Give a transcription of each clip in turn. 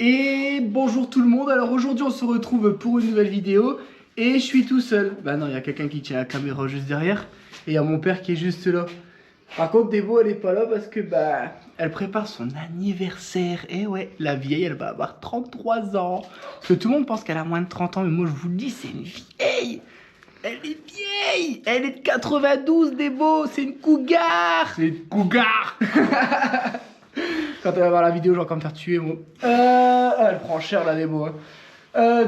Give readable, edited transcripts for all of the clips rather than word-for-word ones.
Et bonjour tout le monde, alors aujourd'hui on se retrouve pour une nouvelle vidéo et je suis tout seul. Bah non, il y a quelqu'un qui tient la caméra juste derrière et il y a mon père qui est juste là. Par contre Débo elle est pas là parce que bah elle prépare son anniversaire. Et ouais, la vieille elle va avoir 33 ans. Parce que tout le monde pense qu'elle a moins de 30 ans mais moi je vous le dis c'est une vieille. Elle est vieille. Elle est de 92 Débo, c'est une cougar. C'est une cougar. Quand elle va voir la vidéo, je vais encore me faire tuer, moi. Elle prend cher, la démo.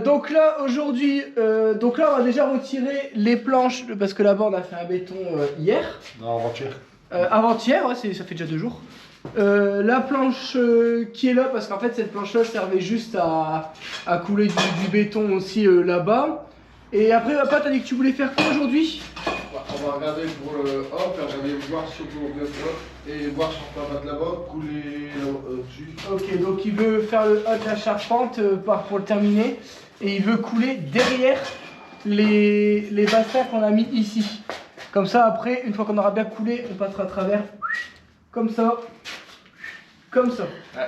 Donc là, aujourd'hui, on va déjà retirer les planches, parce que là-bas, on a fait un béton hier. Non, avant-hier. Avant-hier, ouais, ça fait déjà 2 jours. La planche qui est là, parce qu'en fait, cette planche-là servait juste à couler du béton aussi là-bas. Et après, papa, t'as dit que tu voulais faire quoi aujourd'hui? On va regarder pour le hop, regarder voir si on peut ouvrir ça et voir si on peut mettre là-bas, couler dessus. Ok, donc il veut faire le hot de la charpente pour le terminer. Et il veut couler derrière les bassins qu'on a mis ici. Comme ça, après, une fois qu'on aura bien coulé, on passera à travers. Comme ça. Comme ça.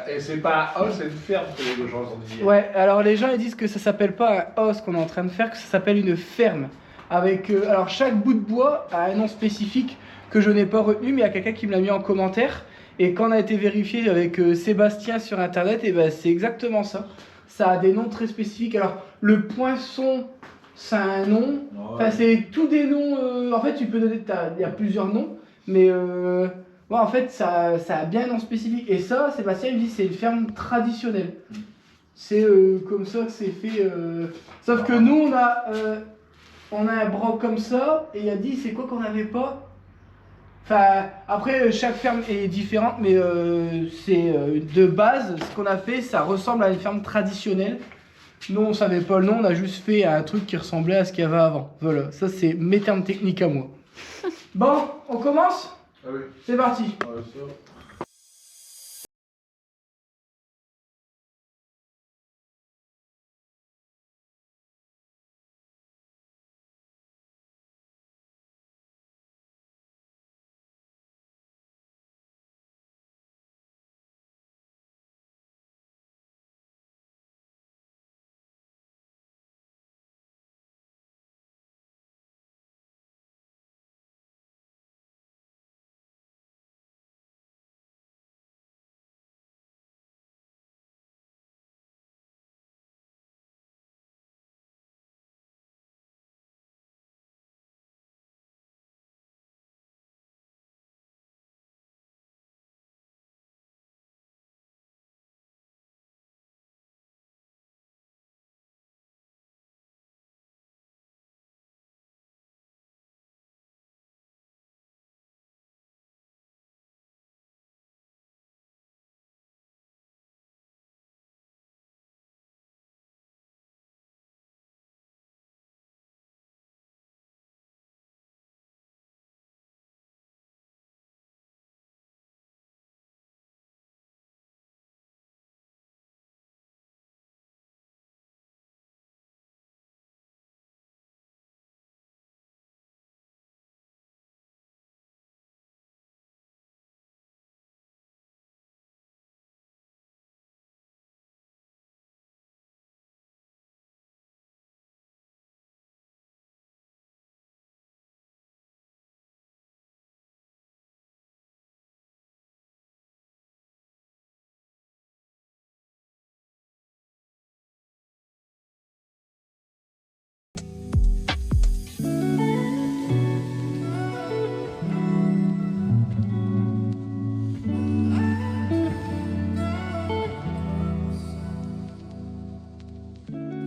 Et c'est pas un os, c'est une ferme que les gens ont dit. Ouais, alors les gens ils disent que ça s'appelle pas un os qu'on est en train de faire, que ça s'appelle une ferme. Avec, alors chaque bout de bois a un nom spécifique que je n'ai pas retenu, mais il y a quelqu'un qui me l'a mis en commentaire. Et quand on a été vérifié avec Sébastien sur internet, et ben c'est exactement ça. Ça a des noms très spécifiques. Alors le poinçon, ça a un nom. Ouais. Enfin c'est tous des noms. En fait tu peux donner, il y a plusieurs noms, mais ouais, en fait ça a bien un nom spécifique. Et ça, Sébastien il dit c'est une ferme traditionnelle. C'est comme ça que c'est fait. Sauf que nous on a un broc comme ça, et il a dit c'est quoi qu'on n'avait pas. Enfin, après chaque ferme est différente, mais c'est de base, ce qu'on a fait, ça ressemble à une ferme traditionnelle. Nous on savait pas le nom, on a juste fait un truc qui ressemblait à ce qu'il y avait avant. Voilà, ça c'est mes termes techniques à moi. Bon, on commence? Ah oui. C'est parti. Ouais, ça.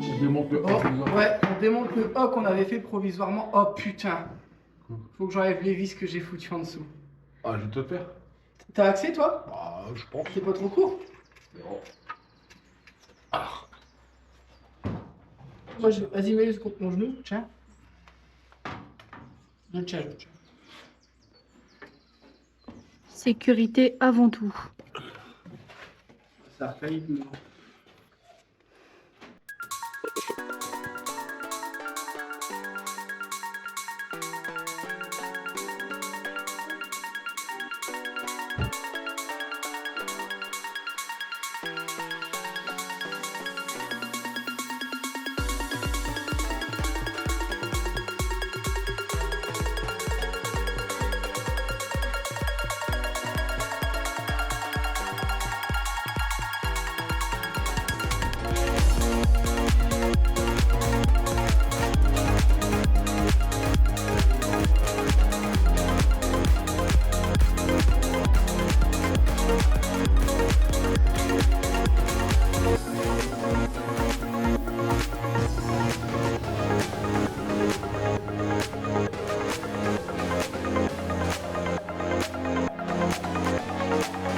On démonte le hop. Ouais, on démonte le A qu'on avait fait provisoirement. Oh putain, faut que j'enlève les vis que j'ai foutues en dessous. Ah, je vais te le faire. T'as accès toi? Bah, je pense. C'est pas trop court? Non. Ah. Moi, vas-y, mets-le contre mon genou, tiens. Je tiens. Sécurité avant tout. Ça a failli.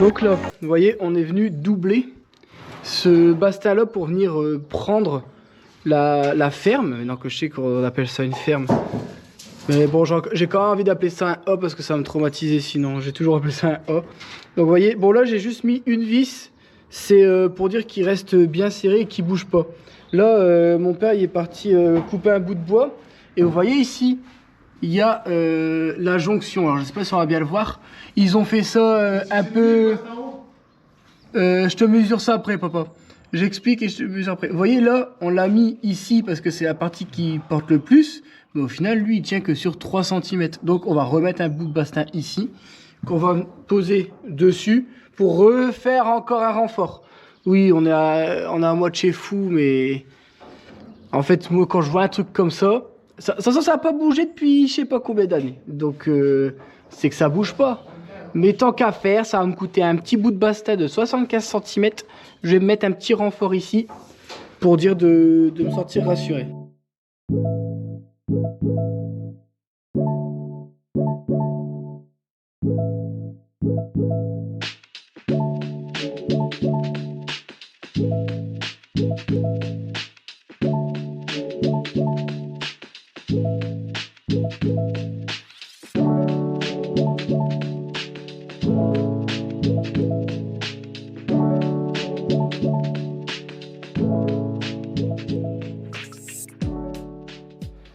Donc là, vous voyez, on est venu doubler ce bastin-là pour venir prendre la ferme. Maintenant que je sais qu'on appelle ça une ferme. Mais bon, j'ai quand même envie d'appeler ça un A parce que ça va me traumatiser sinon. J'ai toujours appelé ça un A. Donc vous voyez, bon là j'ai juste mis une vis. C'est pour dire qu'il reste bien serré et qu'il bouge pas. Là, mon père il est parti couper un bout de bois. Et vous voyez ici, il y a la jonction. Alors je sais pas si on va bien le voir. Ils ont fait ça un peu... je te mesure ça après, papa. J'explique et je te mesure après. Vous voyez là, on l'a mis ici parce que c'est la partie qui porte le plus. Mais au final, lui, il tient que sur 3 cm. Donc on va remettre un bout de bastin ici, qu'on va poser dessus pour refaire encore un renfort. Oui, on est à moitié fou, mais... En fait, moi, quand je vois un truc comme ça, ça n'a pas bougé depuis je sais pas combien d'années. Donc, c'est que ça bouge pas. Mais tant qu'à faire, ça va me coûter un petit bout de bastin de 75 cm. Je vais me mettre un petit renfort ici pour dire de me sentir rassuré.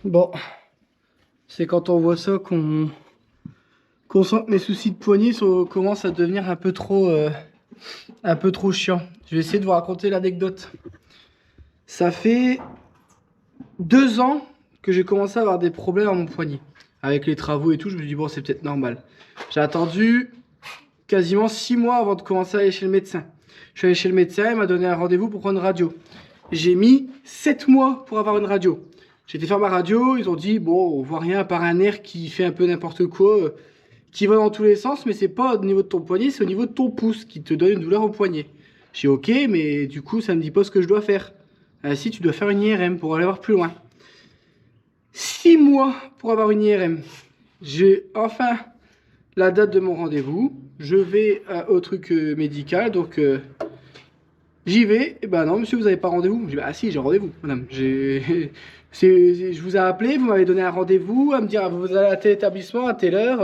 Bon, c'est quand on voit ça qu'on sent que mes soucis de poignet commencent à devenir un peu trop chiant. Je vais essayer de vous raconter l'anecdote. Ça fait 2 ans que j'ai commencé à avoir des problèmes à mon poignet. Avec les travaux et tout, je me dis bon, c'est peut-être normal. J'ai attendu quasiment 6 mois avant de commencer à aller chez le médecin. Je suis allé chez le médecin, il m'a donné un rendez-vous pour prendre une radio. J'ai mis 7 mois pour avoir une radio. J'ai été faire ma radio, ils ont dit bon, on voit rien à part un nerf qui fait un peu n'importe quoi, qui va dans tous les sens, mais c'est pas au niveau de ton poignet, c'est au niveau de ton pouce qui te donne une douleur au poignet. J'ai dit ok, mais du coup ça me dit pas ce que je dois faire. Si tu dois faire une IRM pour aller voir plus loin. 6 mois pour avoir une IRM. J'ai enfin la date de mon rendez-vous. Je vais au truc médical, donc j'y vais. Et ben non, monsieur, vous n'avez pas rendez-vous. Je dis ah si, j'ai rendez-vous, madame. Je vous ai appelé, vous m'avez donné un rendez-vous à me dire vous allez à tel établissement à telle heure.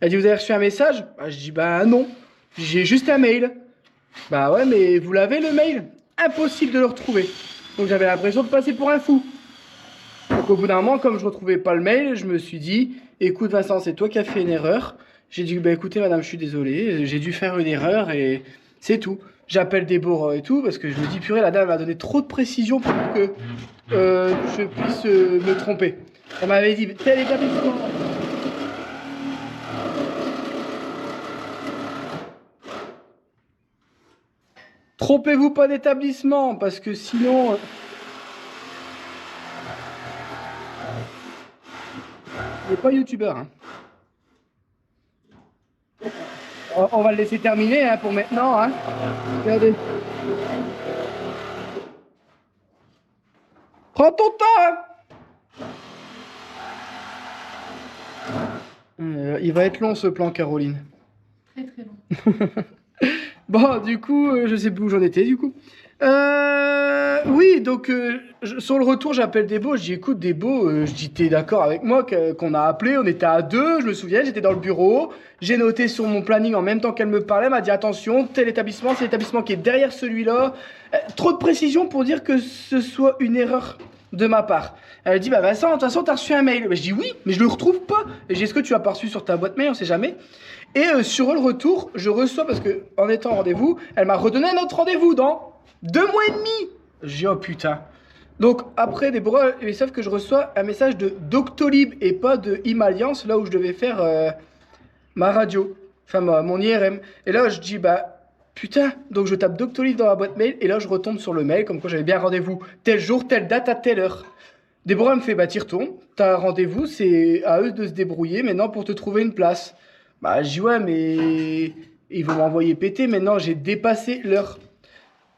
Elle dit vous avez reçu un message. Je dis bah non, j'ai juste un mail. Bah ouais, mais vous l'avez le mail. Impossible de le retrouver. Donc j'avais l'impression de passer pour un fou. Donc au bout d'un moment, comme je ne retrouvais pas le mail, je me suis dit écoute Vincent, c'est toi qui as fait une erreur. J'ai dit bah écoutez madame, je suis désolé, j'ai dû faire une erreur et c'est tout. J'appelle Déborah et tout parce que je me dis purée, la dame m'a donné trop de précision pour que je puisse me tromper. Elle m'avait dit tel établissement. Trompez-vous pas d'établissement parce que sinon... Il n'est pas youtubeur. Hein. On va le laisser terminer hein, pour maintenant. Hein. Regardez. Prends ton temps. Hein. Il va être long ce plan, Caroline. Très très long. Bon, du coup, je sais plus où j'en étais, du coup. Oui, donc, sur le retour, j'appelle Débo. Je dis, écoute, Débo, je dis, t'es d'accord avec moi qu'on a appelé, on était à 2, je me souviens, j'étais dans le bureau. J'ai noté sur mon planning en même temps qu'elle me parlait, elle m'a dit, attention, tel établissement, c'est l'établissement qui est derrière celui-là. Trop de précision pour dire que ce soit une erreur de ma part. Elle dit, bah Vincent, de toute façon, t'as reçu un mail. Bah, je dis, oui, mais je le retrouve pas. Et je dis, est-ce que tu l'as pas reçu sur ta boîte mail, on sait jamais. Et sur le retour, je reçois, parce que en étant en rendez-vous, elle m'a redonné un autre rendez-vous dans 2 mois et demi. J'ai dit, oh putain. Donc après, Déborah, ils savent que je reçois un message de Doctolib et pas de Imalliance, là où je devais faire ma radio, enfin mon IRM. Et là, je dis, bah putain, donc je tape Doctolib dans ma boîte mail, et là, je retombe sur le mail, comme quoi j'avais bien rendez-vous tel jour, telle date, à telle heure. Déborah me fait, bah t'y retournes, t'as rendez-vous, c'est à eux de se débrouiller maintenant pour te trouver une place. Bah, je dis ouais, mais ils vont m'envoyer péter. Maintenant, j'ai dépassé l'heure.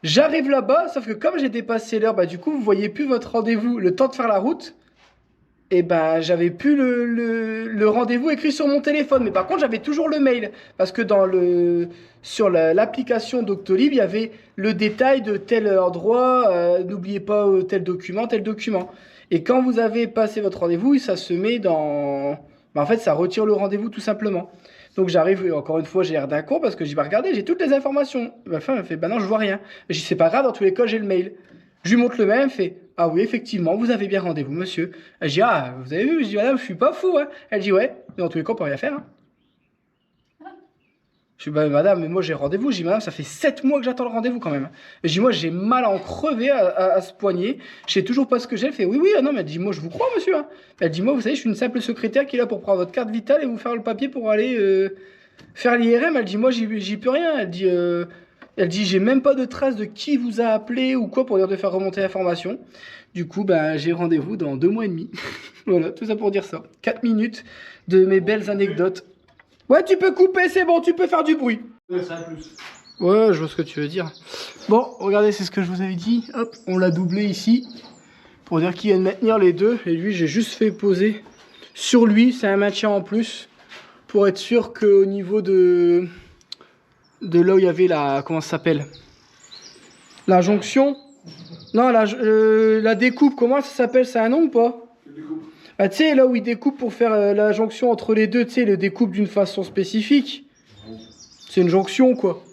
J'arrive là-bas, sauf que comme j'ai dépassé l'heure, bah du coup, vous voyez plus votre rendez-vous. Le temps de faire la route, et ben j'avais plus le rendez-vous écrit sur mon téléphone. Mais par contre, j'avais toujours le mail. Parce que sur l'application Doctolib, il y avait le détail de tel endroit, n'oubliez pas tel document, tel document. Et quand vous avez passé votre rendez-vous, ça se met dans... Ben, en fait, ça retire le rendez-vous tout simplement. Donc j'arrive, encore une fois, j'ai l'air d'un con parce que j'ai pas regardé, j'ai toutes les informations. Ma femme elle fait, bah non, je vois rien. Je dis, c'est pas grave, dans tous les cas, j'ai le mail. Je lui montre le mail, elle me fait, ah oui, effectivement, vous avez bien rendez-vous, monsieur. Elle dit, ah, vous avez vu? Je dis, madame, je suis pas fou, hein. Elle dit, ouais, mais dans tous les cas, on peut rien faire, hein. Je dis, bah, madame, mais moi j'ai rendez-vous. Je dis, madame, ça fait 7 mois que j'attends le rendez-vous quand même. Je dis, moi j'ai mal à en crever à ce poignet. Je sais toujours pas ce que j'ai. Elle fait, oui, oui, ah non, mais elle dit, moi je vous crois, monsieur, hein. Elle dit, moi, vous savez, je suis une simple secrétaire qui est là pour prendre votre carte vitale et vous faire le papier pour aller faire l'IRM. Elle dit, moi j'y peux rien. Elle dit, j'ai même pas de trace de qui vous a appelé ou quoi pour dire de faire remonter l'information. Du coup, ben, j'ai rendez-vous dans 2 mois et demi. Voilà, tout ça pour dire ça. 4 minutes de mes belles anecdotes. Ouais, tu peux couper, c'est bon, tu peux faire du bruit. Ouais, c'est un plus. Ouais, je vois ce que tu veux dire. Bon, regardez, c'est ce que je vous avais dit. Hop, on l'a doublé ici. Pour dire qu'il vient de maintenir les deux. Et lui, j'ai juste fait poser sur lui. C'est un maintien en plus. Pour être sûr qu'au niveau de là où il y avait la... Comment ça s'appelle? La jonction. Non, la découpe. Comment ça s'appelle? C'est un nom ou pas? Ah, tu sais, là où il découpe pour faire la jonction entre les deux, tu sais, il le découpe d'une façon spécifique. C'est une jonction, quoi.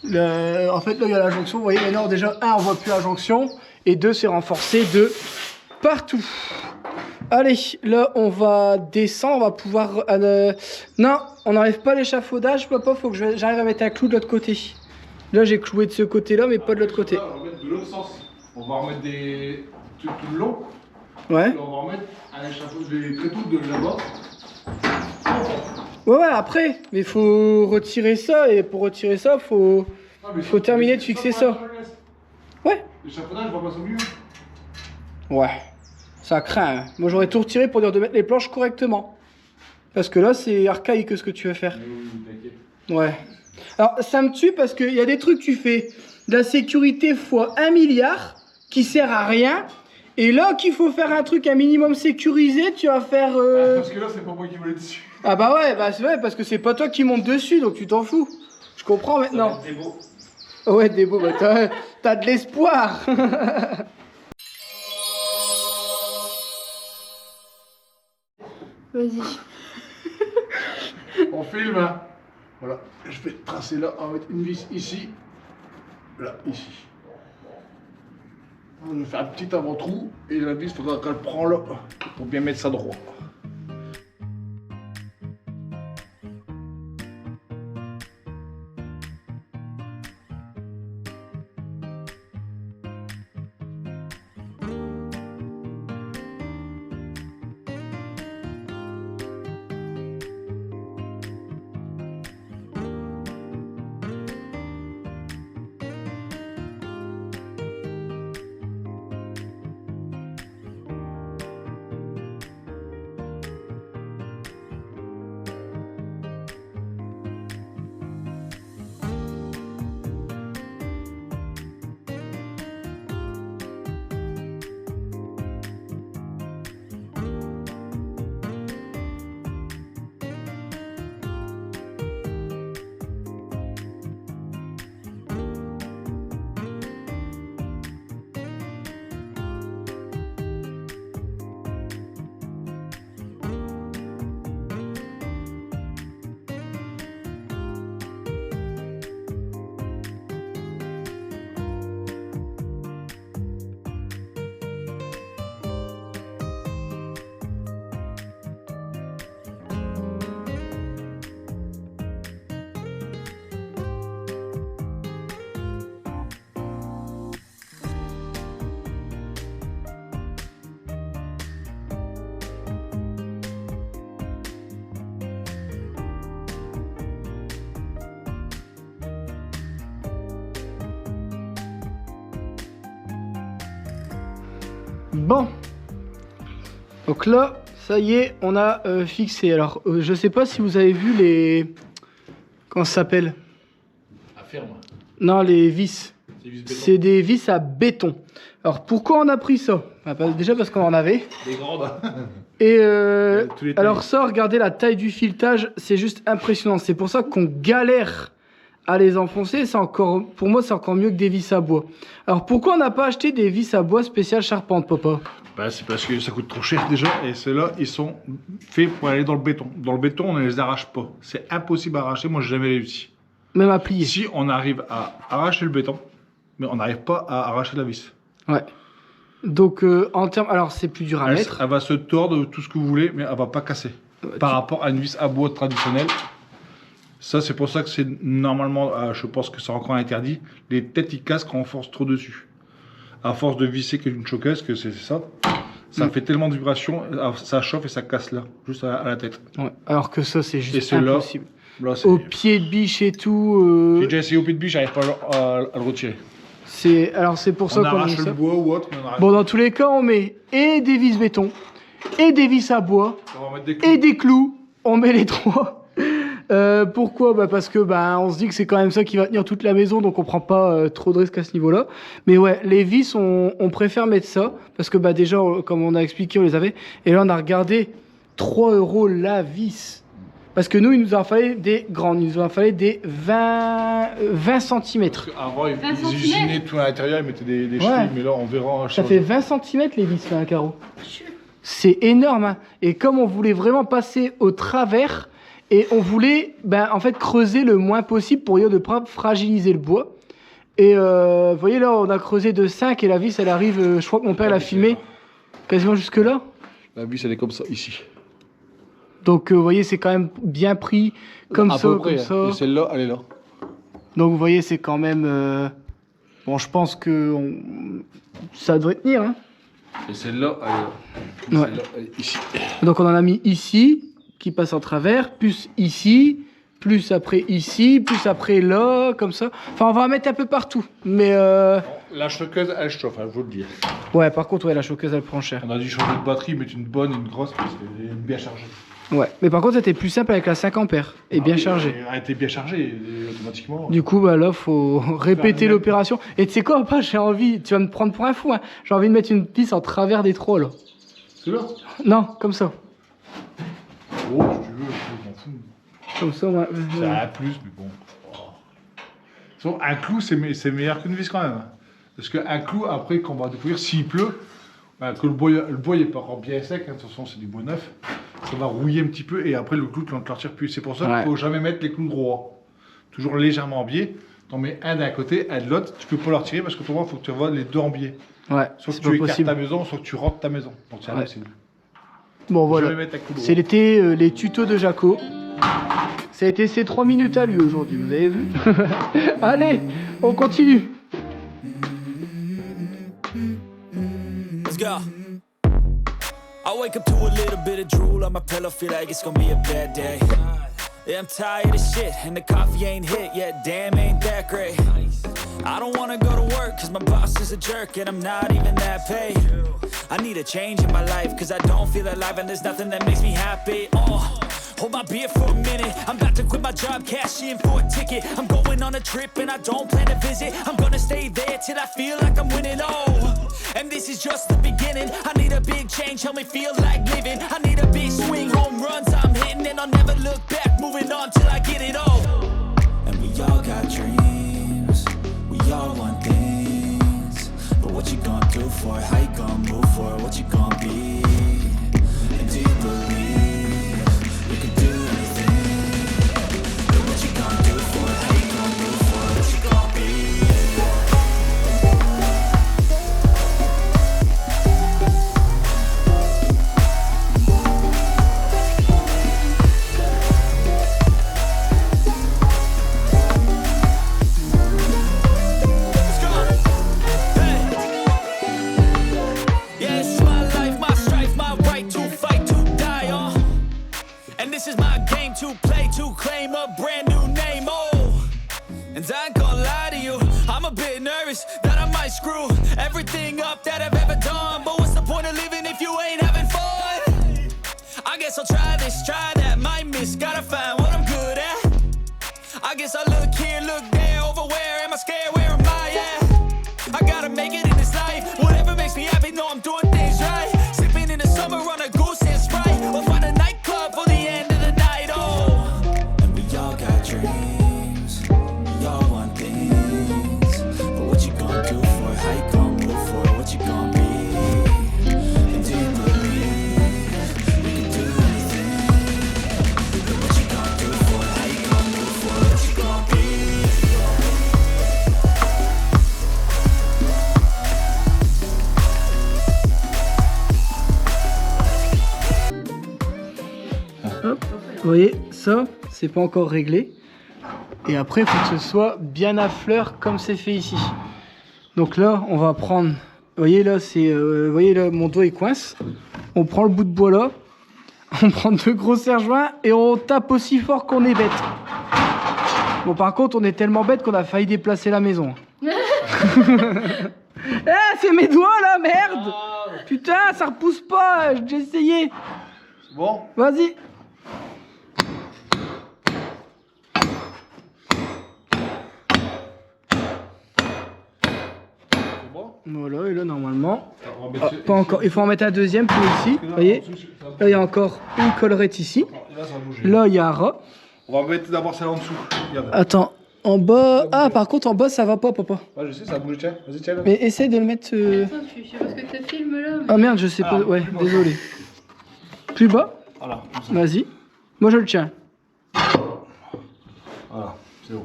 En fait, là, il y a la jonction. Vous voyez, maintenant, déjà, 1, on voit plus la jonction. Et 2, c'est renforcé de partout. Allez, là, on va descendre. On va pouvoir... Non, on n'arrive pas à l'échafaudage, papa. Faut que j'arrive à mettre un clou de l'autre côté. Là, j'ai cloué de ce côté-là, mais pas de l'autre côté. Là, on va mettre de l'autre sens. On va remettre des trucs tout le long. Ouais. Là, on va remettre un échafaudage des tréteaux de là-bas. Ouais, après, mais il faut retirer ça, et pour retirer ça, faut terminer de fixer ça. Ouais. L'échafaudage va passer au milieu. Ouais. Ça craint, hein. Moi, j'aurais tout retiré pour dire de mettre les planches correctement. Parce que là, c'est archaïque ce que tu veux faire. Ouais. Alors, ça me tue parce qu'il y a des trucs que tu fais. De la sécurité fois 1 milliard, qui sert à rien. Et là, qu'il faut faire un truc un minimum sécurisé, tu vas faire... Parce que là, c'est pas moi qui voulais dessus. Ah bah ouais, bah c'est vrai, parce que c'est pas toi qui monte dessus, donc tu t'en fous. Je comprends maintenant. C'est beau. Ouais, des beaux, bah t'as de l'espoir. Vas-y. On filme, hein. Voilà, je vais tracer là, on va mettre une vis ici. Là, ici. On va faire un petit avant-trou et la vis, il faudra qu'elle prenne là pour bien mettre ça droit. Bon. Donc là, ça y est, on a fixé. Alors, je sais pas si vous avez vu les... Comment ça s'appelle? La ferme. Non, les vis. C'est des vis à béton. Alors pourquoi on a pris ça? Déjà parce qu'on en avait. Des grandes. Et tous les alors tailles. ça, regardez la taille du filetage, c'est juste impressionnant. C'est pour ça qu'on galère à les enfoncer. C'est encore, pour moi, c'est encore mieux que des vis à bois. Alors pourquoi on n'a pas acheté des vis à bois spéciales charpente, papa? Bah, c'est parce que ça coûte trop cher déjà et ceux-là ils sont faits pour aller dans le béton. Dans le béton on ne les arrache pas. C'est impossible à arracher, moi j'ai jamais réussi. Même à plier. Ici on arrive à arracher le béton, mais on n'arrive pas à arracher la vis. Ouais. Donc en termes, alors c'est plus dur à mettre. Elle va se tordre tout ce que vous voulez, mais elle va pas casser. Par rapport à une vis à bois traditionnelle. Ça c'est pour ça que c'est normalement, je pense que c'est encore interdit. Les têtes ils cassent quand on force trop dessus. À force de visser qu'une choqueuse, que c'est ça, ça fait tellement de vibrations, ça chauffe et ça casse là, juste à la tête. Ouais. Alors que ça c'est Et juste ceux-là, impossible. là, c'est- Au pied de biche et tout. J'ai déjà essayé au pied de biche, j'arrive pas à le retirer. Alors c'est pour ça On qu'on a arrache mis le ça. bois ou autre, mais on arrache. Bon, dans tous les cas, on met et des vis béton, et des vis à bois, On va mettre des clous. et des clous. On met les trois. Pourquoi? Parce que on se dit que c'est quand même ça qui va tenir toute la maison, donc on prend pas trop de risques à ce niveau-là. Mais ouais, les vis, on préfère mettre ça, parce que déjà, comme on a expliqué, on les avait. Et là, on a regardé 3 € la vis. Parce que nous, il nous en fallait des grandes, il nous en fallait des 20 cm. Avant, ils 20 usinaient tout à l'intérieur, ils mettaient des Ouais. chevilles, mais là, on verra. Ça fait 20 cm les vis, là, un carreau. C'est énorme, hein. Et comme on voulait vraiment passer au travers, et on voulait en fait creuser le moins possible pour ne pas fragiliser le bois. Et vous voyez là, on a creusé de 5 et la vis elle arrive, je crois que mon père l'a filmé quasiment jusque là. La vis, elle est comme ça, ici. Donc vous voyez, c'est quand même bien pris comme À ça, peu près, comme ça. Et celle-là, elle est là. Donc vous voyez, c'est quand même... Bon, je pense que ça devrait tenir, hein. Et celle-là, elle est là. Ouais. Celle-là, elle est ici. Donc on en a mis ici, qui passe en travers, plus ici, plus après ici, plus après là, comme ça. Enfin, on va en mettre un peu partout. Mais La choqueuse, elle chauffe, je vous le dis. ouais, par contre, ouais, la choqueuse, elle prend cher. On a dû changer de batterie, mettre une bonne, une grosse, parce qu'elle est bien chargée. Ouais, mais par contre, c'était plus simple avec la 5 ampères et bien chargée. Elle était bien chargée, automatiquement. Du coup, là, faut répéter Faire l'opération. Et tu sais quoi, papa, j'ai envie, tu vas me prendre pour un fou, hein. J'ai envie de mettre une vis en travers des trous, là. C'est là. Non, comme ça. Oh, si tu veux, je m'en fous. Comme ça, ouais. C'est un plus, mais bon. Oh. Un clou, c'est meilleur qu'une vis quand même. Parce qu'un clou, après, qu'on va découvrir, s'il pleut, que le bois il est pas encore bien sec, hein, de toute façon, c'est du bois neuf, ça va rouiller un petit peu et après, le clou, tu ne le retires plus. C'est pour ça qu'il ne faut jamais mettre les clous droits. Toujours légèrement en biais. Tu en mets un d'un côté, un de l'autre. Tu peux pas le retirer parce que toi, il faut que tu vois les deux en biais. Ouais, Soit que c'est tu pas écartes possible. ta maison, soit que tu rentres ta maison. Donc c'est impossible. Bon, voilà. Jamais mettre un clou droit. C'est l'été, les tutos de Jaco. Ça a été ses 3 minutes à lui aujourd'hui, vous avez vu? Allez, on continue. Let's go. I wake up to a little bit of drool on my pillow, feel like it's gonna be a bad day. Yeah, I'm tired of shit, and the coffee ain't hit yet, damn, ain't that great. I don't wanna go to work, cause my boss is a jerk, and I'm not even that paid. I need a change in my life, cause I don't feel alive, and there's nothing that makes me happy. Hold my beer for a minute, I'm about to quit my job, cash in for a ticket. I'm going on a trip, and I don't plan to visit. I'm gonna stay there till I feel like I'm winning, and this is just the beginning. I need a big change, help me feel like living. I need a big swing, home runs I'm hitting, and I'll never look back, moving on till I get it all. And we all got dreams, we all want things, but what you gonna do for it? How you gonna move for it? What you gonna be? And do you believe you can do anything? But what you gonna do for it? How you gonna move for it? What you gonna be? To play, to claim a brand new name, and I ain't gonna lie to you, I'm a bit nervous that I might screw everything up that I've ever done. But what's the point of living if you ain't having fun? I guess I'll try this, try that, might miss, gotta find what I'm good at. I guess I look here, look there, over where am I scared, where am I at? voyez, ça, c'est pas encore réglé. Et après, il faut que ce soit bien à fleur comme c'est fait ici. Donc là, on va prendre... Vous voyez là, vous voyez là, mon doigt il coince. On prend le bout de bois là. On prend 2 gros serre-joints et on tape aussi fort qu'on est bête. Bon, par contre, on est tellement bête qu'on a failli déplacer la maison. C'est mes doigts là, merde! Putain, ça repousse pas, j'ai essayé. C'est bon? Vas-y. C'est bon? Voilà, et là, normalement... On va mettre pas encore, il faut en mettre un deuxième pour ici, vous voyez? Là, il y a encore une collerette ici. Là, ça va bouger. Là, il y a un rat. On va mettre d'abord celle en dessous. Regarde. Attends, en bas... Ah, par contre, en bas, ça va pas, papa. Ouais, je sais, ça a bougé, tiens. Vas-y, tiens là. Mais essaye de le mettre... Attends, je sais pas ce que tu filmes là. Mais... Ah merde, je sais pas... Ouais, plus bas. désolé. Plus bas? Voilà, comme ça. Vas-y. Moi, je le tiens. Voilà, c'est bon.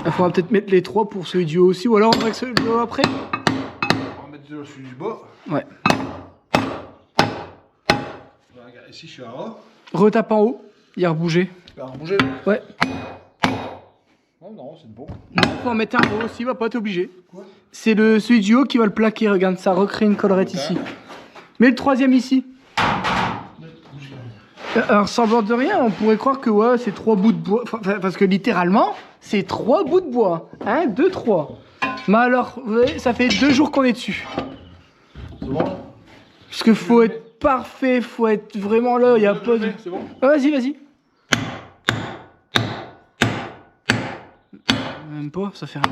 Il faudra peut-être mettre les 3 pour celui du haut aussi, ou alors on va avec celui du haut après. On va mettre celui du bas. Ouais. Regarde, ici, je suis à ras. Retape en haut, il a rebougé. Il va bouger. Ouais. Non, non, c'est bon. Il faut en mettre un haut aussi, va pas être obligé. C'est celui du haut qui va le plaquer, regarde, ça recrée une collerette ici. Mets le 3e ici. Alors, semblant de rien, on pourrait croire que ouais, c'est 3 bouts de bois. Enfin, parce que littéralement, c'est 3 bouts de bois. 1, 2, 3. Mais alors, vous voyez, ça fait 2 jours qu'on est dessus. C'est bon là? Parce qu'il faut être parfait, faut être vraiment là, il n'y a pas de... C'est bon? Ah, vas-y, vas-y. Même pas, ça fait rien.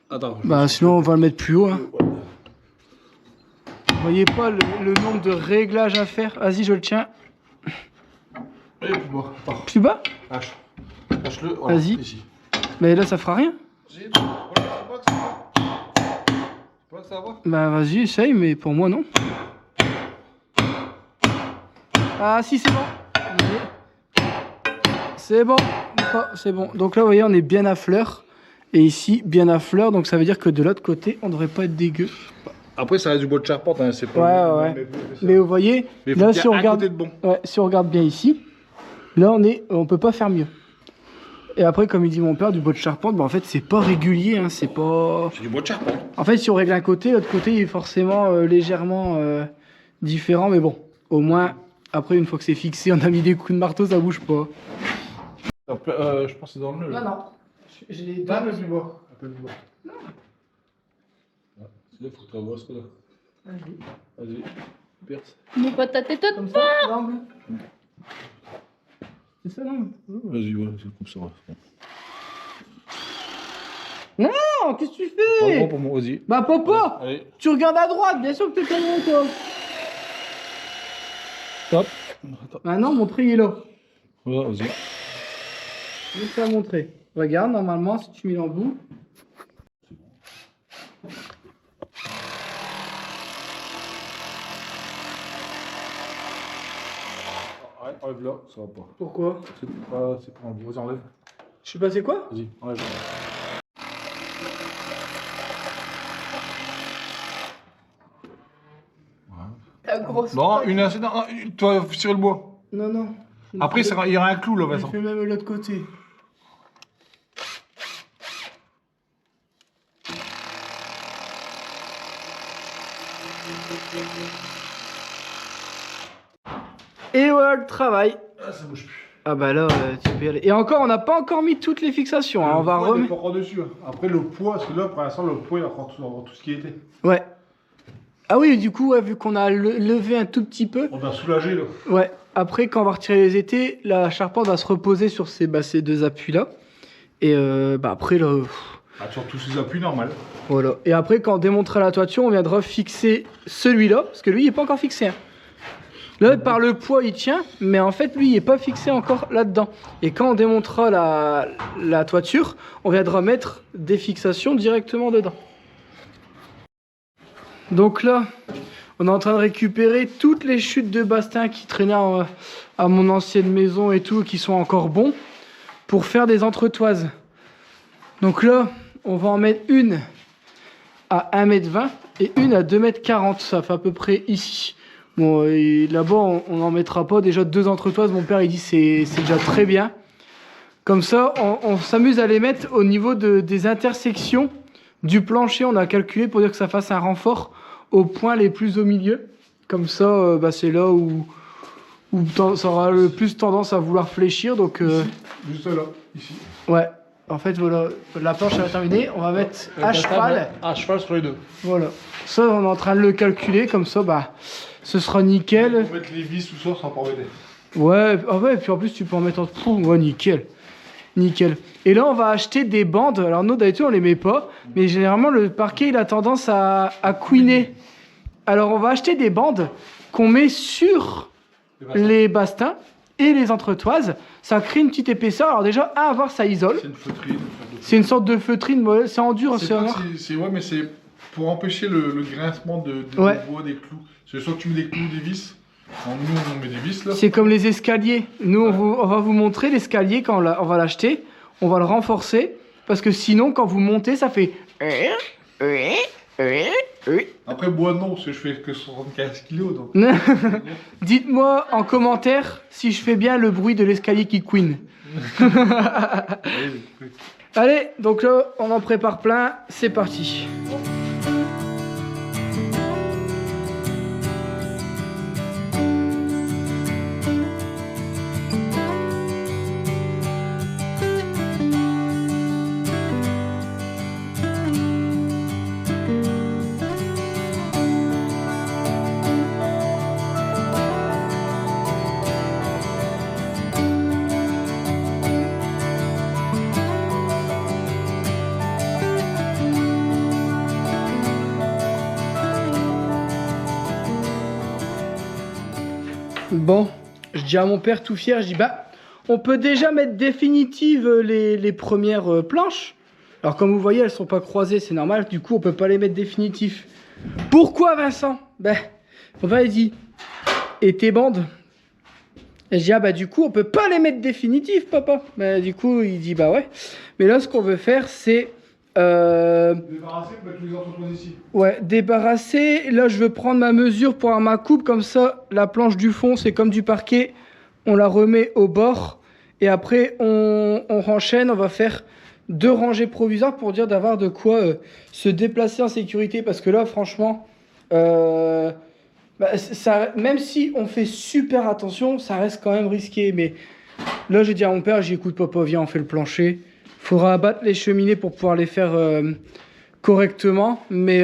Attends. Bah sinon on va le mettre plus haut. Hein. Vous voyez pas le nombre de réglages à faire. Vas-y, je le tiens. Et plus bas. Attends. Plus bas? Lâche. Lâche-le. Voilà, Vas-y. ici. Mais là ça fera rien. C'est pas que ça va. C'est pas que ça va. Bah vas-y, essaye, mais pour moi non. Ah si, c'est bon. C'est bon. C'est bon. Donc là, vous voyez, on est bien à fleur. Et ici, bien à fleur. Donc ça veut dire que de l'autre côté, on devrait pas être dégueu. Après, ça reste du bois de charpente, hein, c'est pas. Ouais. Mais vous voyez, là, si on regarde, si on regarde bien ici, là, on peut pas faire mieux. Et après, comme il dit mon père, du bois de charpente, bah, en fait, c'est pas régulier, hein, c'est pas. C'est du bois de charpente. En fait, si on règle un côté, l'autre côté il est forcément légèrement différent, mais bon, au moins, après, une fois que c'est fixé, on a mis des coups de marteau, ça bouge pas. Je pense que c'est dans le nœud. Non, non. J'ai les deux. Un peu plus bas. Un peu plus bas. Non. Là, il faut que tu revoies ce là. Vas-y. Perce. Mais pas ta tête Comme ça, l'angle. C'est ça l'angle. Vas-y, voilà, c'est comme ça. Non, qu'est-ce que tu fais? Bon pour moi, vas-y. Bah, papa, Allez. tu regardes à droite, bien sûr que t'es canon, toi. Stop. Maintenant, mon trait il est là. Voilà, vas-y. Juste à montrer. Regarde, normalement, si tu mets l'embout. Ouais, enlève là, ça va pas. Pourquoi? C'est pas un bout. Vas-y, enlève. Je suis passé quoi? Vas-y, enlève. Ta grosse. Non, une assez. Non, tu vas tirer le bois. Non, non. Après, il y aura un clou là, Je Vincent. fais même l'autre côté. Et voilà le travail. Ah, ça bouge plus. Ah bah là, tu peux y aller. Et encore, on n'a pas encore mis toutes les fixations. Hein. On va remettre. encore dessus. Hein. Après le poids, parce que là, pour l'instant, le poids, il y a encore tout ce qui était. Ouais. Ah oui, du coup, ouais, vu qu'on a levé un tout petit peu. On va soulager là. Ouais. Après, quand on va retirer les étais, la charpente va se reposer sur ces 2 appuis-là. Et après, là. Ah, sur tous ces appuis, normal. Voilà. Et après, quand on démontera la toiture, on viendra fixer celui-là. Parce que lui, il n'est pas encore fixé. Hein. Là, par le poids, il tient. Mais en fait, lui, il n'est pas fixé encore là-dedans. Et quand on démontera la toiture, on viendra mettre des fixations directement dedans. Donc là, on est en train de récupérer toutes les chutes de bastin qui traînaient à mon ancienne maison et tout, qui sont encore bons, pour faire des entretoises. Donc là, on va en mettre une à 1,20 m et une à 2,40 m. Ça fait à peu près ici. Bon, là-bas, on n'en mettra pas. Déjà 2 entretoises, mon père il dit c'est déjà très bien. Comme ça, on s'amuse à les mettre au niveau des intersections du plancher. On a calculé pour dire que ça fasse un renfort aux points les plus au milieu. Comme ça, c'est là où ça aura le plus tendance à vouloir fléchir. Donc, Juste là, ici. ouais, en fait, voilà, la planche est terminée. On va mettre à cheval. À cheval sur les deux. Voilà. Ça, on est en train de le calculer. Comme ça, ce sera nickel. Pour mettre les vis tout ça, ça va pas m'aider. Ouais, et puis en plus, tu peux en mettre en dessous. Ouais, nickel. Nickel. Et là, on va acheter des bandes. Alors, nous, d'habitude, on les met pas. Mais généralement, le parquet, il a tendance à couiner. Alors, on va acheter des bandes qu'on met sur les bastins et les entretoises. Ça crée une petite épaisseur. Alors, déjà, à voir, ça isole. C'est une feutrine. C'est une sorte de feutrine. Ouais, c'est en dur. Ouais, mais c'est pour empêcher le grincement des Ouais. bois, des clous. C'est soit tu mets des clous, des vis. Alors, nous, on met des vis là. C'est comme les escaliers. Nous, on va vous montrer l'escalier quand on va l'acheter. On va le renforcer. Parce que sinon, quand vous montez, ça fait... Après, bois non, parce que je fais que 75 kilos. Donc... Dites-moi en commentaire si je fais bien le bruit de l'escalier qui couine. Allez, donc là, on en prépare plein. C'est parti. Bon, je dis à mon père tout fier, je dis on peut déjà mettre définitive les premières planches. Alors comme vous voyez, elles sont pas croisées, c'est normal, du coup on peut pas les mettre définitifs. Pourquoi Vincent? Mon père il dit, et tes bandes? Et je dis du coup on peut pas les mettre définitifs papa. Du coup il dit ouais. Mais là ce qu'on veut faire c'est... Débarrasser, mettre les entreprises ici. Ouais, débarrasser. Là, je veux prendre ma mesure pour avoir ma coupe. Comme ça, la planche du fond, c'est comme du parquet. On la remet au bord. Et après, on renchaîne. On va faire 2 rangées provisoires pour dire d'avoir de quoi se déplacer en sécurité. Parce que là, franchement, même si on fait super attention, ça reste quand même risqué. Mais là, j'ai dit à mon père, écoute papa, viens, on fait le plancher. Faudra abattre les cheminées pour pouvoir les faire correctement. Mais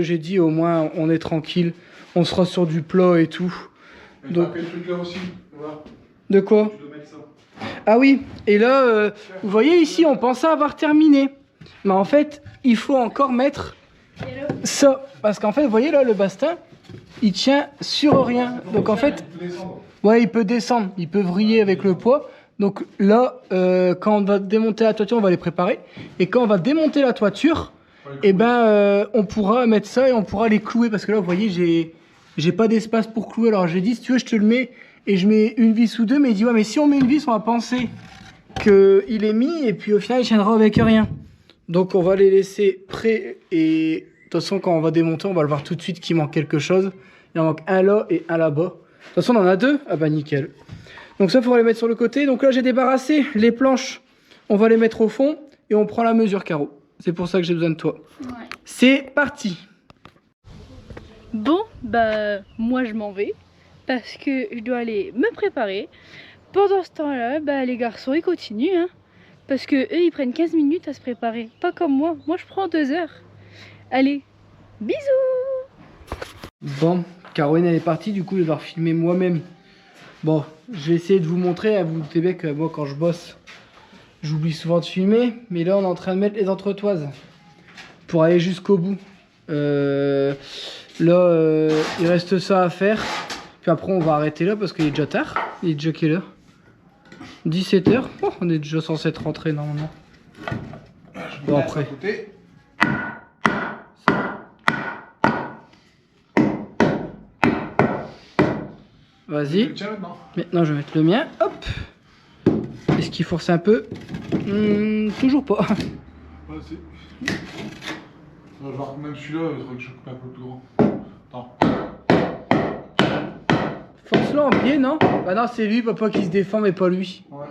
j'ai dit au moins on est tranquille. On sera sur du plat et tout. Donc, quel truc là aussi, voilà. De quoi? Tu dois mettre ça. Ah oui, et là, vous voyez ici, on pensait avoir terminé. Mais en fait, il faut encore mettre ça. Parce qu'en fait, vous voyez là, le bastin, il tient sur rien. Donc en fait, ouais, il peut descendre. Il peut vriller avec le poids. Donc là, quand on va démonter la toiture, on va les préparer. Et quand on va démonter la toiture, on pourra mettre ça et on pourra les clouer. Parce que là, vous voyez, j'ai pas d'espace pour clouer. Alors j'ai dit, si tu veux, je te le mets et je mets une vis ou 2. Mais il dit, ouais, mais si on met une vis, on va penser qu'il est mis. Et puis au final, il tiendra avec rien. Donc on va les laisser prêts. Et de toute façon, quand on va démonter, on va le voir tout de suite qu'il manque quelque chose. Il en manque un là et un là-bas. De toute façon, on en a 2. Ah bah nickel. Donc ça, il faudra les mettre sur le côté. Donc là, j'ai débarrassé les planches. On va les mettre au fond et on prend la mesure, Caro. C'est pour ça que j'ai besoin de toi. Ouais. C'est parti. Bon, moi je m'en vais parce que je dois aller me préparer. Pendant ce temps-là, les garçons, ils continuent. Hein, parce que eux, ils prennent 15 minutes à se préparer. Pas comme moi. Moi, je prends 2 heures. Allez, bisous. Bon, Caroline, elle est partie. Du coup, je vais devoir filmer moi-même. Bon, je vais essayer de vous montrer. Vous doutez bien que moi, quand je bosse, j'oublie souvent de filmer. Mais là, on est en train de mettre les entretoises pour aller jusqu'au bout. Il reste ça à faire. Puis après, on va arrêter là parce qu'il est déjà tard. Il est déjà quelle heure? 17h. Oh, on est déjà censé être rentré normalement. Bon, après. Vas-y. Maintenant, je vais mettre le mien. Hop. Est-ce qu'il force un peu? Toujours pas. Ouais, si. Genre, même celui-là, il faudrait que je coupe un peu plus grand. Attends. Force-le en pied, non? Bah non, c'est lui, papa, qui se défend, mais pas lui. Ouais.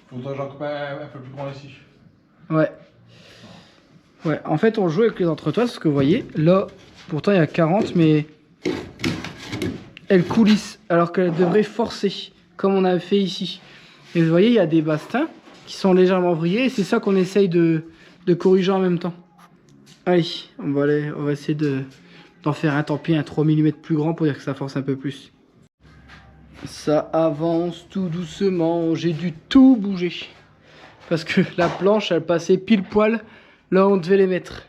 Faudrait que j'en coupe un peu plus grand ici. Ouais. Ouais, en fait, on joue avec les entretoises, parce que vous voyez, là, pourtant, il y a 40, mais elle coulisse, alors qu'elle devrait forcer, comme on a fait ici. Et vous voyez, il y a des bastins qui sont légèrement vrillés, et c'est ça qu'on essaye de corriger en même temps. Allez, on va essayer d'en faire un, tant pis, un 3 mm plus grand pour dire que ça force un peu plus. Ça avance tout doucement, j'ai dû tout bouger. Parce que la planche, elle passait pile poil là où on devait les mettre.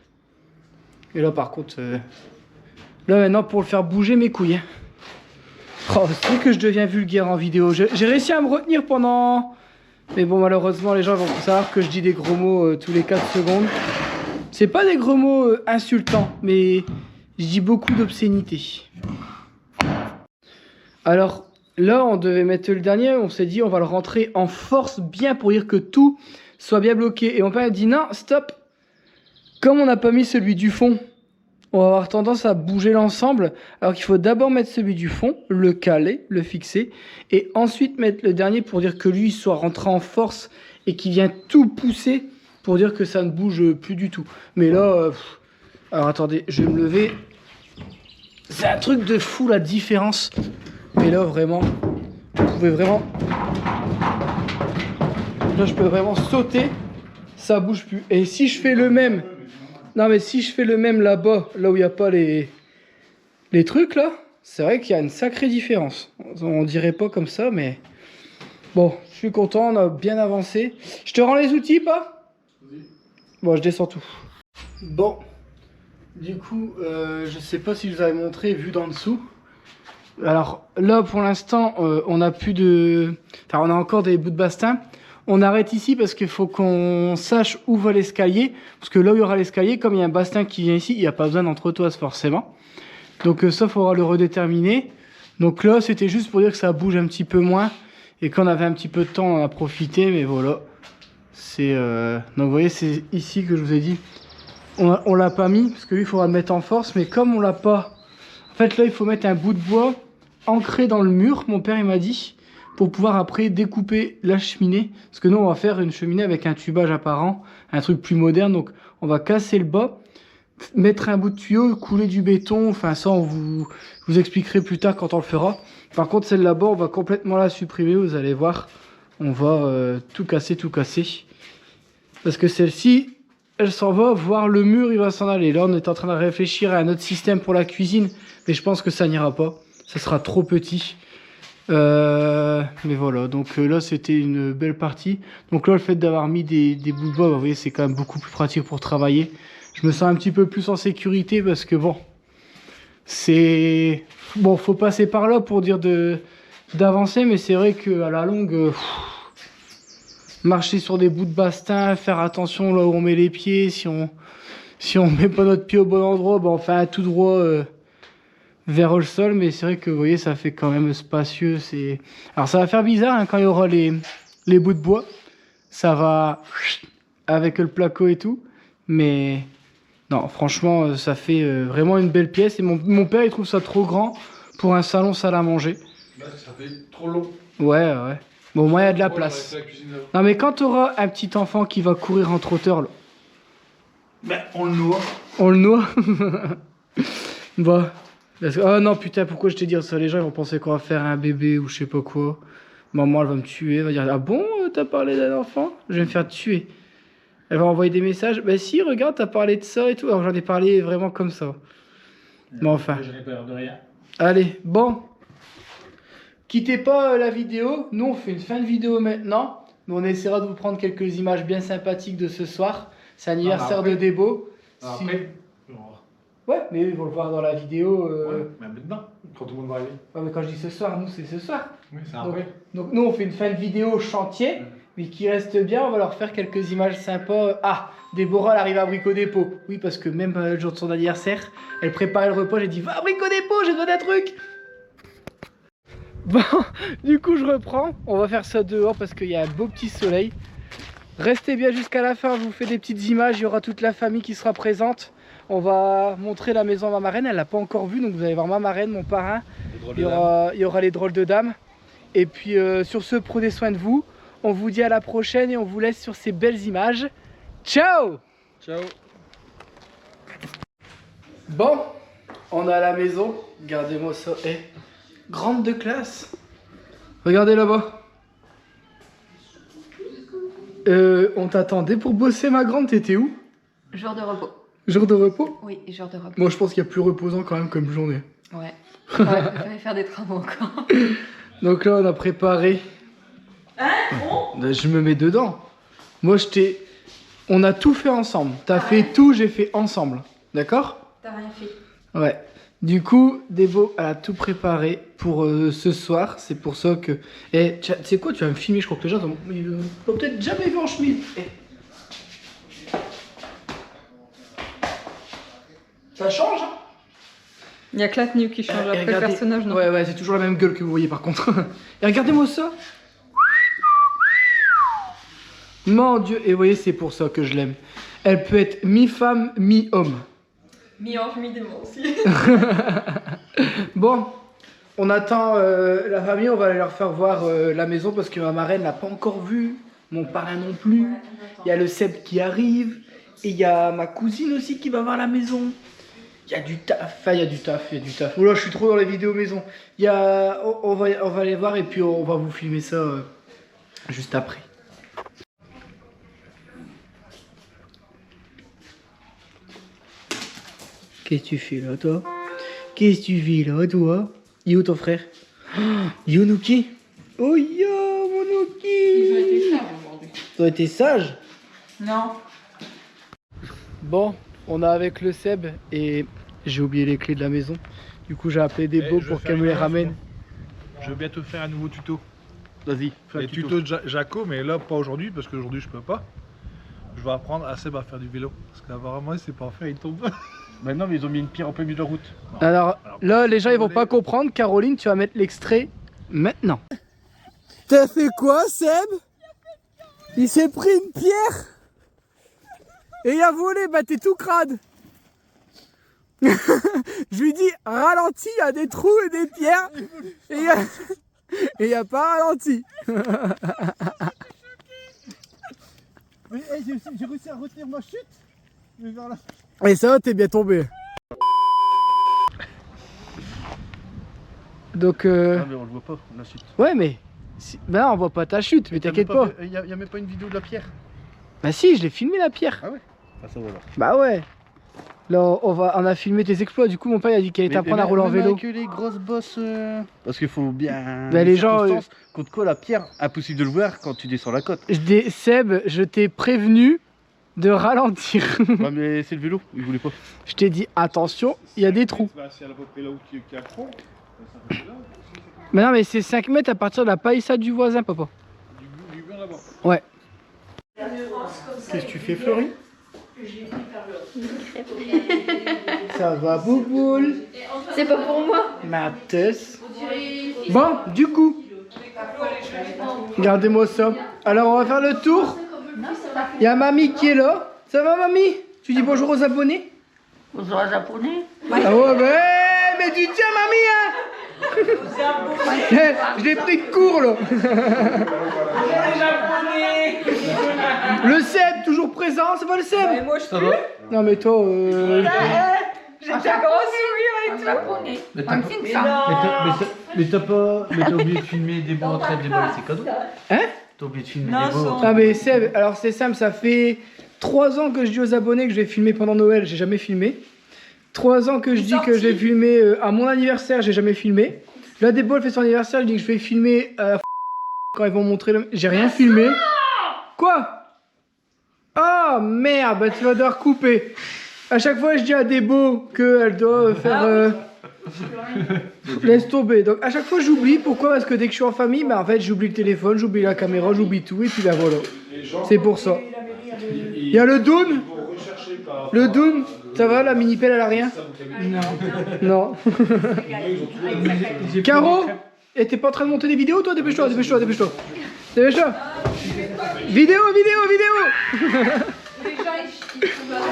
Et là par contre, là maintenant pour le faire bouger mes couilles. Hein. Oh, c'est vrai que je deviens vulgaire en vidéo. J'ai réussi à me retenir pendant... Mais bon, malheureusement, les gens vont savoir que je dis des gros mots tous les 4 secondes. C'est pas des gros mots insultants, mais je dis beaucoup d'obscénités. Alors, là, on devait mettre le dernier. On s'est dit, on va le rentrer en force bien pour dire que tout soit bien bloqué. Et mon père a dit, non, stop. Comme on n'a pas mis celui du fond, on va avoir tendance à bouger l'ensemble. Alors qu'il faut d'abord mettre celui du fond, le caler, le fixer. Et ensuite mettre le dernier pour dire que lui soit rentré en force et qu'il vient tout pousser pour dire que ça ne bouge plus du tout. Mais là, alors attendez, je vais me lever. C'est un truc de fou la différence. Mais là vraiment, vous pouvez vraiment... Là je peux vraiment sauter, ça bouge plus. Et si je fais le même... Non mais si je fais le même là-bas, là où il n'y a pas les trucs là, c'est vrai qu'il y a une sacrée différence. On dirait pas comme ça, mais... Bon, je suis content, on a bien avancé. Je te rends les outils, pas? Bon, je descends tout. Bon, du coup, je sais pas si je vous avais montré, vu d'en dessous. Alors là, pour l'instant, on a plus de... Enfin, on a encore des bouts de bastin. On arrête ici parce qu'il faut qu'on sache où va l'escalier. Parce que là où il y aura l'escalier, comme il y a un bastin qui vient ici, il n'y a pas besoin d'entretoise forcément. Donc ça, il faudra le redéterminer. Donc là, c'était juste pour dire que ça bouge un petit peu moins. Et quand on avait un petit peu de temps, on en a profité. Mais voilà. C'est donc vous voyez, c'est ici que je vous ai dit. On l'a pas mis parce que lui, il faudra le mettre en force. Mais comme on l'a pas... En fait, là, il faut mettre un bout de bois ancré dans le mur, mon père il m'a dit, pour pouvoir après découper la cheminée. Parce que nous, on va faire une cheminée avec un tubage apparent, un truc plus moderne. Donc, on va casser le bas, mettre un bout de tuyau, couler du béton. Enfin, ça, on vous expliquerai plus tard quand on le fera. Par contre, celle là-bas, on va complètement la supprimer. Vous allez voir, on va tout casser, tout casser. Parce que celle-ci, elle s'en va, voir le mur, il va s'en aller. Là, on est en train de réfléchir à un autre système pour la cuisine. Mais je pense que ça n'ira pas. Ça sera trop petit. Mais voilà, donc là c'était une belle partie. Donc là le fait d'avoir mis des bouts de bois, vous voyez, c'est quand même beaucoup plus pratique pour travailler. Je me sens un petit peu plus en sécurité parce que bon, c'est... Bon, faut passer par là pour dire d'avancer, mais c'est vrai qu'à la longue, marcher sur des bouts de bastin, faire attention là où on met les pieds, si on met pas notre pied au bon endroit, ben on fait un tout droit... vers le sol, mais c'est vrai que vous voyez, ça fait quand même spacieux. Alors ça va faire bizarre hein, quand il y aura les bouts de bois. Ça va avec le placo et tout. Mais non, franchement, ça fait vraiment une belle pièce. Et mon père, il trouve ça trop grand pour un salon salle à manger. Là, ça fait trop long. Ouais. Bon, moi, il y a de la place. Non, mais quand tu auras un petit enfant qui va courir en trotteur, là, Ben, on le noie. on le noie. Bah... Oh non putain, pourquoi je te dis ça? Les gens ils vont penser qu'on va faire un bébé ou je sais pas quoi. Maman elle va me tuer, elle va dire ah bon t'as parlé d'un enfant? Je vais me faire tuer. Elle va envoyer des messages. Bah si regarde t'as parlé de ça et tout. Alors j'en ai parlé vraiment comme ça. Mais enfin. Je n'ai peur de rien. Allez bon. Quittez pas la vidéo. Nous on fait une fin de vidéo maintenant. Mais on essaiera de vous prendre quelques images bien sympathiques de ce soir. C'est l'anniversaire de Débo. Après, Ouais, mais ils vont le voir dans la vidéo. ouais, mais maintenant, quand tout le monde va arriver. Ouais, mais quand je dis ce soir, nous c'est ce soir. Oui, c'est après. Donc nous on fait une fin de vidéo chantier, mais qui reste bien, on va leur faire quelques images sympas. Ah, Déborah elle arrive à Brico Dépôt. Oui, parce que même le jour de son anniversaire, elle préparait le repas, j'ai dit va à Brico Dépôt, j'ai besoin d'un truc. Bon, du coup je reprends, on va faire ça dehors parce qu'il y a un beau petit soleil. Restez bien jusqu'à la fin, je vous fais des petites images, il y aura toute la famille qui sera présente. On va montrer la maison à ma marraine, elle l'a pas encore vue, donc vous allez voir ma marraine, mon parrain. Il y aura les drôles de dames. Et puis sur ce, prenez soin de vous. On vous dit à la prochaine et on vous laisse sur ces belles images. Ciao! Ciao. Bon, on est à la maison. Regardez-moi ça. Eh, grande de classe. Regardez là-bas. On t'attendait pour bosser, ma grande. T'étais où? Jour de repos. Jour de repos? Oui, jour de repos. Moi, je pense qu'il y a plus reposant quand même comme journée. Ouais. Ouais, il fallait faire des travaux encore. Donc là, on a préparé. Je me mets dedans. Moi, on a tout fait ensemble. T'as fait tout, j'ai fait ensemble. D'accord? T'as rien fait. Ouais. Du coup, Debo, elle a tout préparé pour ce soir. C'est pour ça que... Eh, tu sais quoi, tu vas me filmer, je crois que les gens t'ont peut-être jamais vu en chemise. Eh. Ça change, hein? Il n'y a que la tenue qui change, après regardez... le personnage, non? Ouais, c'est toujours la même gueule que vous voyez par contre. Et regardez-moi ça. Mon Dieu, et vous voyez, c'est pour ça que je l'aime. Elle peut être mi-femme, mi-homme. Mi-ange, mi-démon aussi. Bon, on attend la famille, on va aller leur faire voir la maison parce que ma marraine l'a pas encore vue, mon parrain non plus. Ouais, Il y a le Seb qui arrive et il y a ma cousine aussi qui va voir la maison. Il y a du taf, il y a du taf. Oula, je suis trop dans les vidéos maison. On va aller voir et puis on va vous filmer ça juste après. Qu'est-ce que tu fais là, toi? Qu'est-ce que tu fais là, toi? Il est où ton frère? Oh, Yonuki? Oh yo, mon Nuki! Ils ont été sages aujourd'hui. Ils ont été sages? Non. Bon, on est avec le Seb et j'ai oublié les clés de la maison. Du coup, j'ai appelé Debo pour qu'elle me les ramène. Je vais bientôt faire un nouveau tuto. Vas-y, fais un Les tutos de Jaco, mais là pas aujourd'hui parce qu'aujourd'hui je peux pas. Je vais apprendre à Seb à faire du vélo. Parce qu'apparemment il sait pas en faire, il tombe. Maintenant, mais ils ont mis une pierre en plein milieu de la route. Alors là, les gens ils vont pas comprendre. Caroline, tu vas mettre l'extrait maintenant. T'as fait quoi, Seb? Il s'est pris une pierre et il a volé, bah t'es tout crade. Je lui dis ralentis, il y a des trous et des pierres et il a pas ralenti. Mais j'ai réussi à retenir ma chute, mais vers la... Et ça va, t'es bien tombé. Donc Ah, mais on le voit pas, la chute. ouais, mais bah non, on voit pas ta chute, mais t'inquiète pas. Il y a même pas une vidéo de la pierre. Bah si, je l'ai filmé la pierre. Ah ouais? Ah, ça va alors. Bah ouais. Là, on a filmé tes exploits. Du coup, mon père il a dit qu'il allait t'apprendre à rouler en vélo. Avec les grosses bosses. Parce qu'il faut bien. Bah, les gens. Contre quoi la pierre, impossible de le voir quand tu descends la côte. Seb, je t'ai prévenu de ralentir. Ouais, mais c'est le vélo, il voulait pas. Je t'ai dit attention, il y a des trous. C'est à peu près là où il y a le fond. Mais non, mais c'est 5 mètres à partir de la palissade du voisin, papa. Du bien là-bas. Ouais. Qu'est-ce que tu fais, Florie? Ça va, Bouboule? C'est pas pour moi. Ma teuse. Bon, du coup, regardez-moi ça. Alors, on va faire le tour. Il y a mamie qui est là. Ça va, mamie? Tu dis bonjour aux abonnés? Bonjour aux abonnés. Ah ouais, mais tu tiens, mamie, hein? Je l'ai pris de court, là. Le Seb, toujours présent. Ça va, le Seb? Et moi, je Ça va? Non, mais toi, j'ai un gros sourire et tout. Mais t'as oublié de filmer des bons en train de déballer ses cadeaux. Hein? T'as oublié de filmer Non, des beaux. Ah mais Seb, alors c'est simple, ça fait 3 ans que je dis aux abonnés que je vais filmer pendant Noël, j'ai jamais filmé. 3 ans que je dis que je vais filmer à mon anniversaire, j'ai jamais filmé. Là, Debo fait son anniversaire, je dis que je vais filmer quand ils vont montrer le... J'ai rien filmé. Quoi? Oh merde, bah tu vas devoir couper. À chaque fois, je dis à Debo qu'elle doit faire... Laisse tomber. Donc à chaque fois, j'oublie. Pourquoi? Parce que dès que je suis en famille, bah en fait, j'oublie le téléphone, j'oublie la caméra, j'oublie tout. Et puis bah voilà. C'est pour ça. Il y a le Doom. Le Doom, ça va? La mini-pelle, elle a rien? Non. Caro, et t'es pas en train de monter des vidéos, toi? Dépêche-toi, dépêche-toi, dépêche-toi. Dépêche-toi. Vidéo, vidéo, vidéo.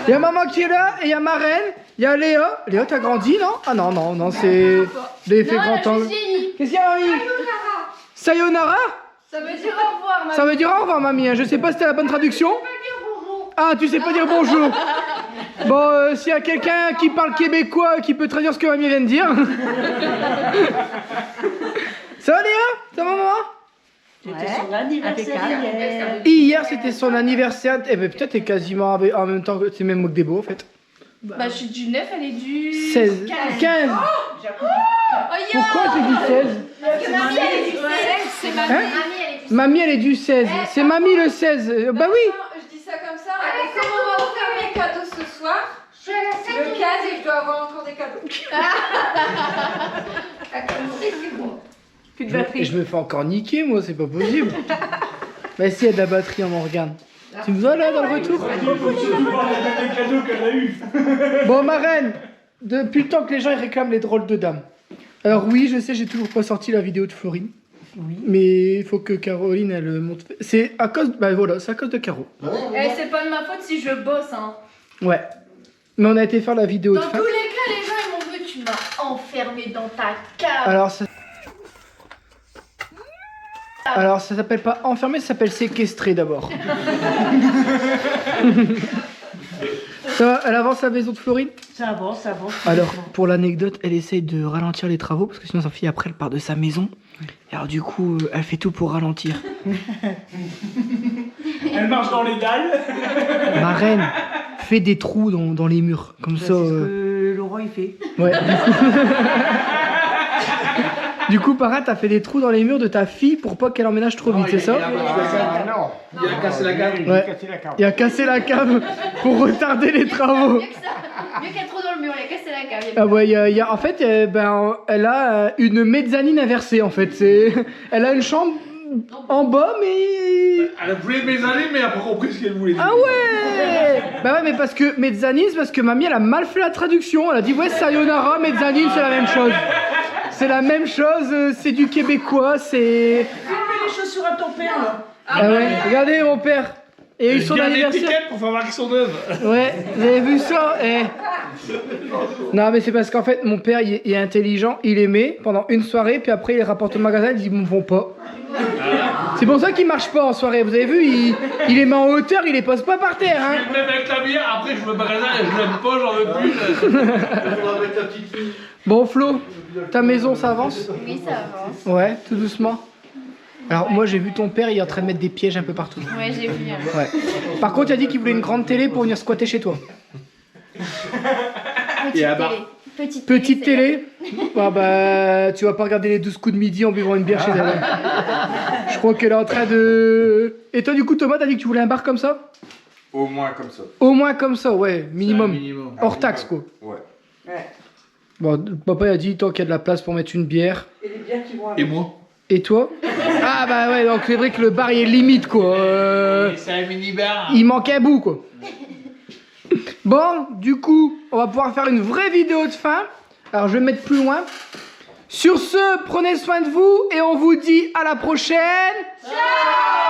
Il y a maman qui est là et il y a ma reine. Il y a Léa. Léa, t'as grandi, non? Ah non, non, non, c'est l'effet grand angle. Qu'est-ce qu'il y a, mamie? Sayonara? Ça veut dire au revoir, mamie. Ça veut dire au revoir, mamie. Je sais pas si c'était la bonne traduction. Ah, tu sais pas dire bonjour. Bon, s'il y a quelqu'un qui parle québécois qui peut traduire ce que mamie vient de dire. Ça va, Léa? Ça va, maman? C'était son anniversaire hier. Hier, c'était son anniversaire. Eh ben, peut-être t'es quasiment en même temps que c'est même Mogdebo, en fait. Bah, je suis du 9, elle est du 16. 15. Pourquoi j'ai dit 16? Parce que mamie, elle est du 16. C'est mamie. Hein? Mamie, elle est du 16. C'est mamie le 16. Bah oui. Je dis ça comme ça, mais comme on va offrir mes cadeaux ce soir, le 15 et je dois avoir encore des cadeaux. Plus de batterie. Je me fais encore niquer, moi, c'est pas possible. Bah si, il y a de la batterie en Morgane. Tu me vois là dans le retour? Bon, ma reine, depuis le temps que les gens ils réclament les drôles de dames. Alors oui, je sais, j'ai toujours pas sorti la vidéo de Florine. Oui. Mais il faut que Caroline elle monte. C'est à cause, bah voilà, c'est à cause de Caro. Eh, c'est pas de ma faute si je bosse, hein. Ouais. Mais on a été faire la vidéo Dans de tous fin. les cas, les gens ils m'ont vu, tu m'as enfermé dans ta cave. Alors ça s'appelle pas enfermé, ça s'appelle séquestré d'abord. Ça va, elle avance la maison de Florine? Ça avance, ça avance. Alors, pour l'anecdote, elle essaye de ralentir les travaux parce que sinon sa fille après elle part de sa maison. Et alors du coup, elle fait tout pour ralentir. Elle marche dans les dalles. Ma reine fait des trous dans les murs, comme ça. C'est ce que Laurent il fait. Ouais. Du coup, Parra, t'as fait des trous dans les murs de ta fille pour pas qu'elle emménage trop vite, c'est ça? Il a cassé la cave. Ouais. Il a cassé la cave pour retarder les travaux. Mieux qu'être trop dans le mur, il a cassé la cave. Ah ouais, en fait, elle a une mezzanine inversée en fait. Elle a une chambre en bas, mais. Elle a voulu mezzanine, mais elle a pas compris ce qu'elle voulait dire. Ah ouais. Bah ouais, mais parce que mezzanine, c'est parce que mamie elle a mal fait la traduction. Elle a dit ouais, sayonara, mezzanine, c'est la même chose. C'est la même chose, c'est du québécois, c'est. Filme les chaussures à ton père là. Ah ouais, regardez mon père. Et son Il y a anniversaire. l'étiquette pour faire voir qu'ils sont neuves. Ouais, vous avez vu ça? Non, mais c'est parce qu'en fait, mon père, il est intelligent, il les met pendant une soirée, puis après, il les rapporte au magasin, il dit, ils me vont pas. C'est pour ça qu'il marche pas en soirée, vous avez vu, il les met en hauteur, il les pose pas par terre, hein. Même avec la bière, après, je me magasin et je l'aime pas, j'en veux plus. Bon, Flo, ta maison, ça avance? Oui, ça avance. Ouais, tout doucement. Alors, moi, j'ai vu ton père, il est en train de mettre des pièges un peu partout. Ouais, j'ai vu. Ouais. Par contre, il a dit qu'il voulait une grande télé pour venir squatter chez toi. Petite télé. Ah bah, tu vas pas regarder les 12 coups de midi en buvant une bière chez elle. Je crois qu'elle est en train de... Et toi, du coup, Thomas, t'as dit que tu voulais un bar comme ça? Au moins comme ça. Au moins comme ça, ouais, minimum. Hors taxe, quoi. Ouais. Bon, papa il a dit, tant qu'il y a de la place pour mettre une bière. Et les bières qui vont Et moi? Et toi? Ah bah ouais, donc c'est vrai que le bar, il est limite, quoi. C'est un mini-bar. Il manque un bout, quoi. Bon, du coup, on va pouvoir faire une vraie vidéo de fin. Alors, je vais me mettre plus loin. Sur ce, prenez soin de vous et on vous dit à la prochaine. Ciao!